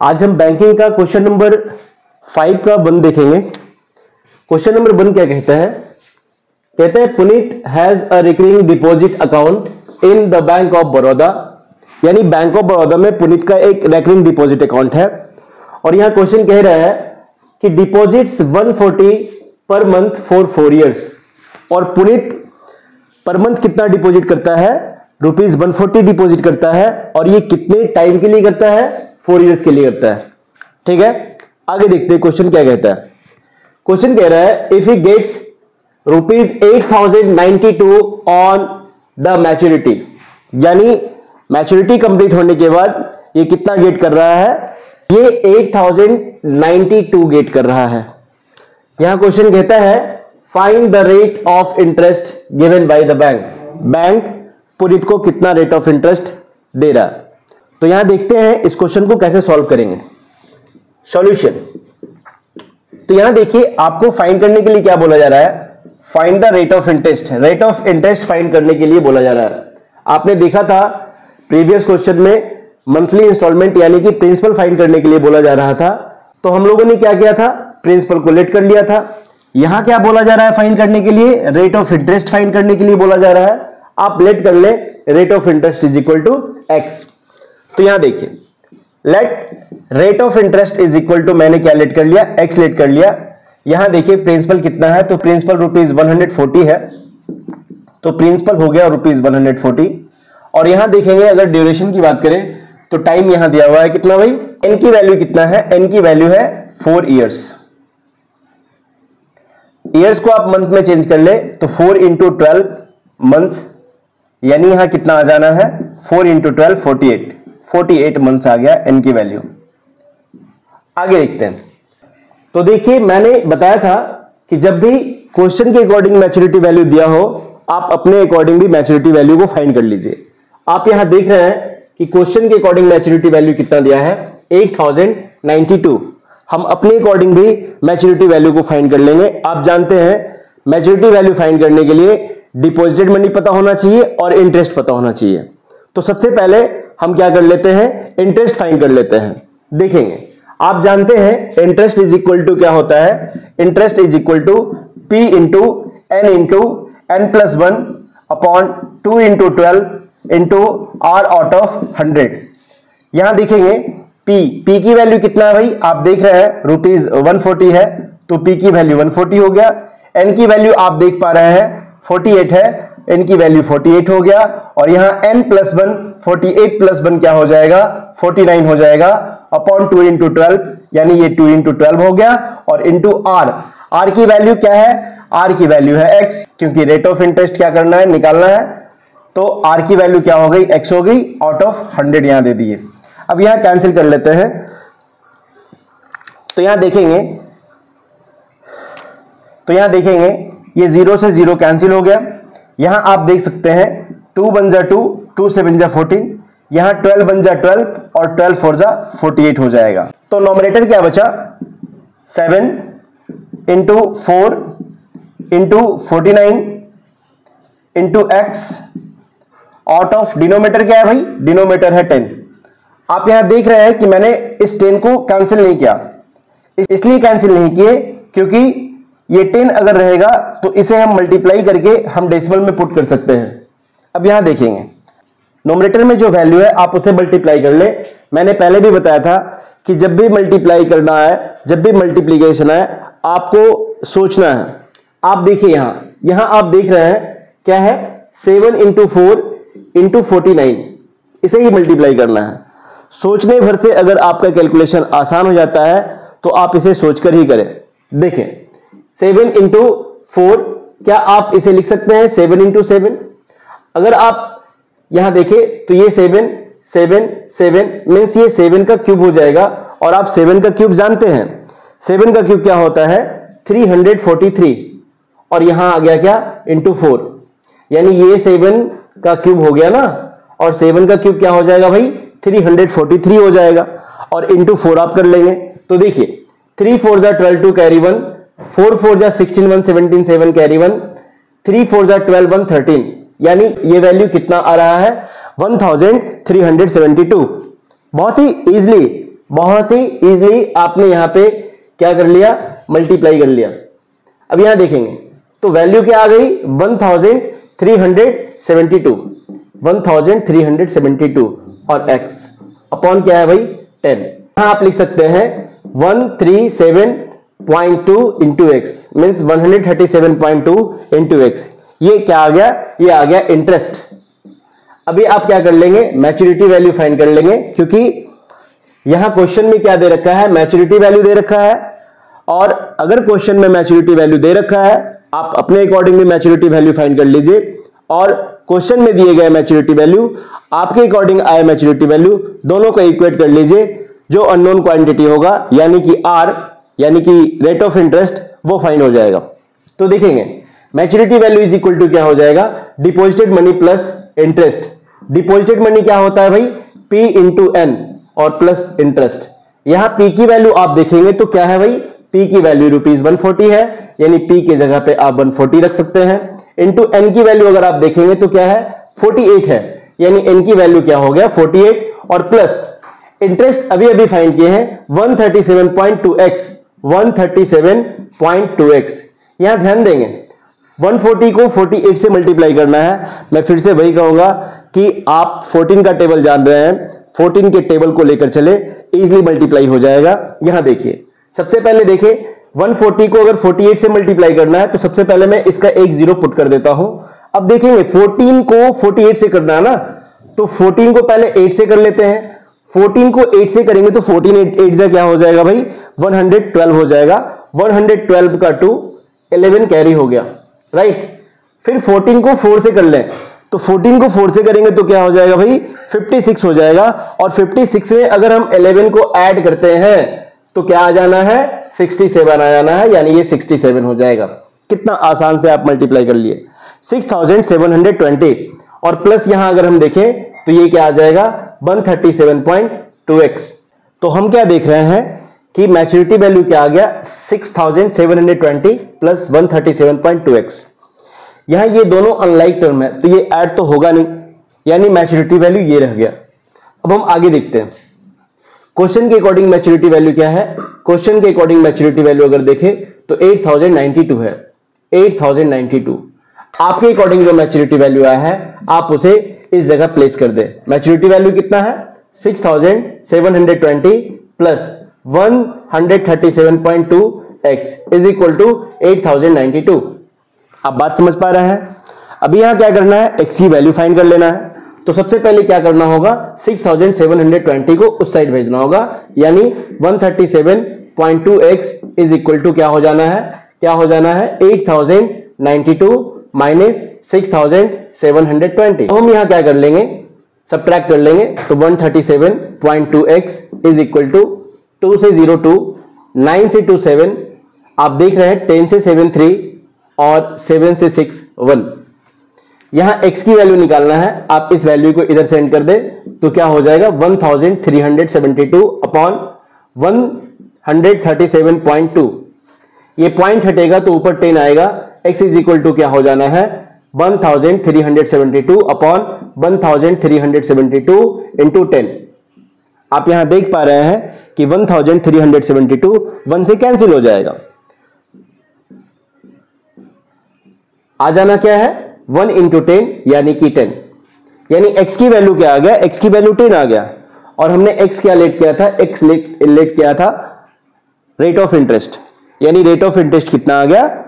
आज हम बैंकिंग का क्वेश्चन नंबर 5 का 1 देखेंगे। क्वेश्चन नंबर 1 क्या कहता है? कहते हैं Puneet has a recurring deposit account in the bank of Baroda, यानी बैंक ऑफ बड़ौदा में पुनीत का एक रिकरिंग डिपॉजिट अकाउंट है। और यहां क्वेश्चन कह रहा है कि deposits 140 per month for 4 years, और पुनीत पर मंथ कितना डिपॉजिट करता है? ₹140 डिपॉजिट करता है, और ये कितने टाइम के लिए करता है? 4 ईयर्स के लिए करता है। ठीक है, आगे देखते हैं क्वेश्चन क्या कहता है। क्वेश्चन कह रहा है if he gets ₹8092 on the maturity, यानी मैच्योरिटी कंप्लीट होने के बाद ये कितना गेट कर रहा है? ये 8092 गेट कर रहा है। यहां क्वेश्चन कहता है find the rate of interest given by the bank. Bank Puneet को कितना रेट ऑफ इंटरेस्ट दे रहा है? तो यहां देखते हैं इस क्वेश्चन को कैसे सॉल्व करेंगे। सॉल्यूशन, तो यहां देखिए आपको फाइंड करने के लिए क्या बोला जा रहा है? Find the rate of interest. Rate of interest find करने के लिए बोला जा रहा है। आपने देखा था प्रीवियस क्वेश्चन में मंथली इंस्टॉलमेंट यानी कि प्रिंसिपल फाइंड करने के लिए बोला जा रहा था, तो हम लोगों ने क्या किया था? प्रिंसिपल को लेट कर लिया था। यहां क्या बोला जा रहा है फाइंड करने के लिए? रेट ऑफ इंटरेस्ट फाइंड करने के लिए बोला जा रहा है। आप लेट कर ले, rate of interest is equal to x. तो यहां देखिए let rate of interest is equal to, मैंने क्या लेट कर लिया? एक्स लेट कर लिया। यहां देखिए प्रिंसिपल कितना है, तो प्रिंसिपल ₹140 है, तो प्रिंसिपल हो गया ₹140। और यहां देखेंगे अगर ड्यूरेशन की बात करें तो टाइम यहां दिया हुआ है कितना भाई? एन की वैल्यू कितना है? एन की वैल्यू है 4 ईयर्स। ईयर्स को आप मंथ में चेंज कर ले तो 4 × 12 मंथ्स, यानी यहां कितना आ जाना है? 4 × 12 48 मंथ्स आ गया एन की वैल्यू। आगे देखते हैं। तो देखिए मैंने बताया था कि जब भी क्वेश्चन के अकॉर्डिंग मैच्योरिटी वैल्यू दिया हो, आप अपने अकॉर्डिंग भी मैच्योरिटी वैल्यू को फाइंड कर लीजिए। आप यहां देख रहे हैं कि क्वेश्चन के अकॉर्डिंग मैच्योरिटी वैल्यू कितना दिया है? 8092। हम अपने अकॉर्डिंग भी मैच्योरिटी वैल्यू को फाइंड कर लेंगे। आप जानते हैं मैच्योरिटी वैल्यू फाइंड करने के लिए डिपॉजिटेड मनी पता होना चाहिए और इंटरेस्ट पता होना चाहिए। तो सबसे पहले हम क्या कर लेते हैं? इंटरेस्ट फाइंड कर लेते हैं। देखेंगे, आप जानते हैं इंटरेस्ट इज इक्वल टू क्या होता है? Interest is equal to P × n+1 upon 2 × 12 into R out of 100। यहां देखेंगे P की वैल्यू कितना है भाई? आप देख रहे हैं ₹140 है, तो P की वैल्यू 140 हो गया। N की वैल्यू आप देख पा रहे हैं 48 है, N की वैल्यू 48 हो गया। और यहां n+1 48 + 1 क्या हो जाएगा? 49 हो जाएगा अपॉन 2 × 12, यानी ये 2 × 12 हो गया। और इंटू R की वैल्यू क्या है? R की वैल्यू है x, क्योंकि रेट ऑफ इंटरेस्ट क्या करना है? निकालना है। तो R की वैल्यू क्या हो गई? x हो गई, आउट ऑफ 100 यहां दे दिए। अब यहां कैंसिल कर लेते हैं। तो यहां देखेंगे ये 0 से 0 कैंसिल हो गया। यहां आप देख सकते हैं 2 × 1 = 2, 2 से 1 = 14, यहां 12 × 1 = 12 और 12 × 4 = 48 हो जाएगा। तो नॉमिनेटर क्या बचा? 7 × 4 × 49 into x out of denominator क्या है भाई? डिनोमीटर है 10। आप यहां देख रहे हैं कि मैंने इस 10 को कैंसिल नहीं किया। इसलिए कैंसिल नहीं किए क्योंकि ये 10 अगर रहेगा तो इसे हम मल्टीप्लाई करके हम डेसिमल में पुट कर सकते हैं। अब यहां देखेंगे नोमिनेटर में जो वैल्यू है आप उसे मल्टीप्लाई कर ले। मैंने पहले भी बताया था कि जब भी मल्टीप्लाई करना है, जब भी मल्टीप्लीकेशन है, आपको सोचना है। आप देखिए यहां आप देख रहे हैं क्या है? 7 × 4 × 49, इसे ही मल्टीप्लाई करना है। सोचने भर से अगर आपका कैलकुलेशन आसान हो जाता है तो आप इसे सोचकर ही करें। देखें 7 × 4, क्या आप इसे लिख सकते हैं 7 × 7? अगर आप यहां देखें तो ये 7 7 7 मीन्स ये 7 का क्यूब हो जाएगा। और आप 7 का क्यूब जानते हैं, 7 का क्यूब क्या होता है? 343। और यहां आ गया क्या? इंटू 4, यानी ये 7 का क्यूब हो गया ना, और 7 का क्यूब क्या हो जाएगा भाई? 343 हो जाएगा। और इंटू 4 आप कर लेंगे तो देखिए 3 × 4 = 12 2 कैरी 1, 4 × 4 = 16 1 17 7 कैरी 1, 3 × 4 = 12 1 13, यानी ये वैल्यू कितना आ रहा है? 1372। बहुत ही इजीली बहुत ही इजीली आपने यहां पे क्या कर लिया, मल्टीप्लाई कर लिया। अब यहां देखेंगे तो वैल्यू क्या आ गई 1372, 1372 और x अपॉन क्या है भाई 10। यहां आप लिख सकते हैं 137.2 into x means 137.2 into x. ये क्या आ गया, ये आ गया इंटरेस्ट। अभी आप क्या कर लेंगे, मैच्योरिटी वैल्यू फाइंड कर लेंगे, क्योंकि यहां क्वेश्चन में क्या दे रखा है, मैच्योरिटी वैल्यू दे रखा है। और अगर क्वेश्चन में मैच्योरिटी वैल्यू दे रखा है, आप अपने अकॉर्डिंग भी मैच्योरिटी वैल्यू फाइंड कर लीजिए, और क्वेश्चन में दिए गए मैच्योरिटी वैल्यू आपके अकॉर्डिंग आए मैच्योरिटी वैल्यू, दोनों को इक्वेट कर लीजिए। जो अननोन क्वांटिटी होगा यानी कि आर यानी कि रेट ऑफ इंटरेस्ट, वो फाइंड हो जाएगा। तो देखेंगे maturity value is equal to क्या हो जाएगा, deposited money plus interest. Deposited money क्या होता है भाई, P इंटू एन और प्लस इंटरेस्ट। यहां P की वैल्यू आप देखेंगे तो क्या है भाई, P की वैल्यू ₹140 है, यानी P की जगह पे आप 140 रख सकते हैं। इंटू एन की वैल्यू अगर आप देखेंगे तो क्या है 48 है, यानी एन की वैल्यू क्या हो गया 48, और प्लस इंटरेस्ट अभी अभी फाइंड किए हैं 137.2x, 137.2x। यहां ध्यान देंगे 140 को 48 से मल्टीप्लाई करना है। मैं फिर से वही कहूंगा कि आप 14 का टेबल जान रहे हैं, 14 के टेबल को लेकर चले, इजीली मल्टीप्लाई हो जाएगा। यहां देखिए सबसे पहले देखिए 140 को अगर 48 से मल्टीप्लाई करना है तो सबसे पहले मैं इसका एक जीरो पुट कर देता हूं। अब देखेंगे 14 को 48 से करना है ना, तो 14 को पहले 8 से कर लेते हैं। 14 को 8 से करेंगे तो 14 8 जा क्या हो जाएगा भाई 112 हो जाएगा। 112 का 2 11 कैरी हो गया, राइट। फिर 14 को 4 से कर लें तो 14 को 4 से करेंगे तो क्या हो जाएगा भाई 56 हो जाएगा। और 56 में अगर हम 11 को ऐड करते हैं तो क्या आ जाना है 67 आ जाना है, यानी ये 67 हो जाएगा। कितना आसान से आप मल्टीप्लाई कर लिए 6720, और प्लस यहां अगर हम देखें तो ये क्या आ जाएगा 137.2x। तो हम क्या देख रहे हैं कि मैच्योरिटी वैल्यू क्या आ गया 6720 प्लस 137.2x। यहां ये दोनों अनलाइक टर्म है तो ये ऐड तो होगा नहीं, यानी मैच्योरिटी वैल्यू ये रह गया। अब हम आगे देखते हैं क्वेश्चन के अकॉर्डिंग मैच्योरिटी वैल्यू क्या है। क्वेश्चन के अकॉर्डिंग मैच्योरिटी वैल्यू अगर देखें तो 8092 है, 8092। आपके अकॉर्डिंग जो मैच्योरिटी वैल्यू आया है आप उसे इस जगह प्लेस कर दे। मैच्योरिटी वैल्यू कितना है 6720 plus 137.2x is equal to 8092। आप बात समझ पा रहे हैं। अभी यहां क्या करना है, x की वैल्यू फाइंड कर लेना है। तो सबसे पहले क्या करना होगा 6720 को उस साइड भेजना होगा, यानी 137.2x इज इक्वल टू क्या हो जाना है, क्या हो जाना है 8092 माइनस 6720। हम यहां क्या कर लेंगे, सब्ट्रैक्ट कर लेंगे तो 137.2x इज इक्वल टू 2 से 0 2, 9 से 2 7, आप देख रहे हैं 10 से 7 3 और 7 से 6 1। यहां x की वैल्यू निकालना है, आप इस वैल्यू को इधर सेंड कर दे तो क्या हो जाएगा 1372 अपॉन 137.2। ये पॉइंट हटेगा तो ऊपर 10 आएगा। x इज इक्वल टू क्या हो जाना है 1372 अपॉन 1372 इंटू 10। आप यहां देख पा रहे हैं कि 1372 1 से कैंसिल हो जाएगा। आ जाना क्या है 1 इंटू 10 यानी कि 10, यानी x की वैल्यू क्या आ गया, x की वैल्यू 10 आ गया। और हमने x क्या लेट किया था, x लेट किया था रेट ऑफ इंटरेस्ट, यानी रेट ऑफ इंटरेस्ट कितना आ गया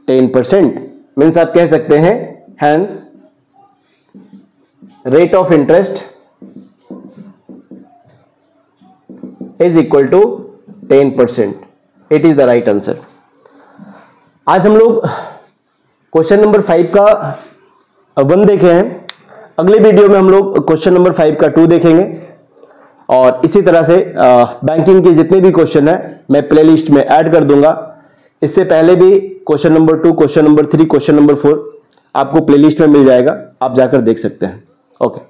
10%। मीन्स आप कह सकते हैं hence rate of interest is equal to 10%। It is the right answer. आज हम लोग क्वेश्चन नंबर 5 का 1 देखे हैं। अगले वीडियो में हम लोग क्वेश्चन नंबर 5 का 2 देखेंगे, और इसी तरह से बैंकिंग के जितने भी क्वेश्चन है मैं प्लेलिस्ट में ऐड कर दूंगा। इससे पहले भी question number 2, question number 3, question number 4 आपको प्लेलिस्ट में मिल जाएगा, आप जाकर देख सकते हैं। ओके।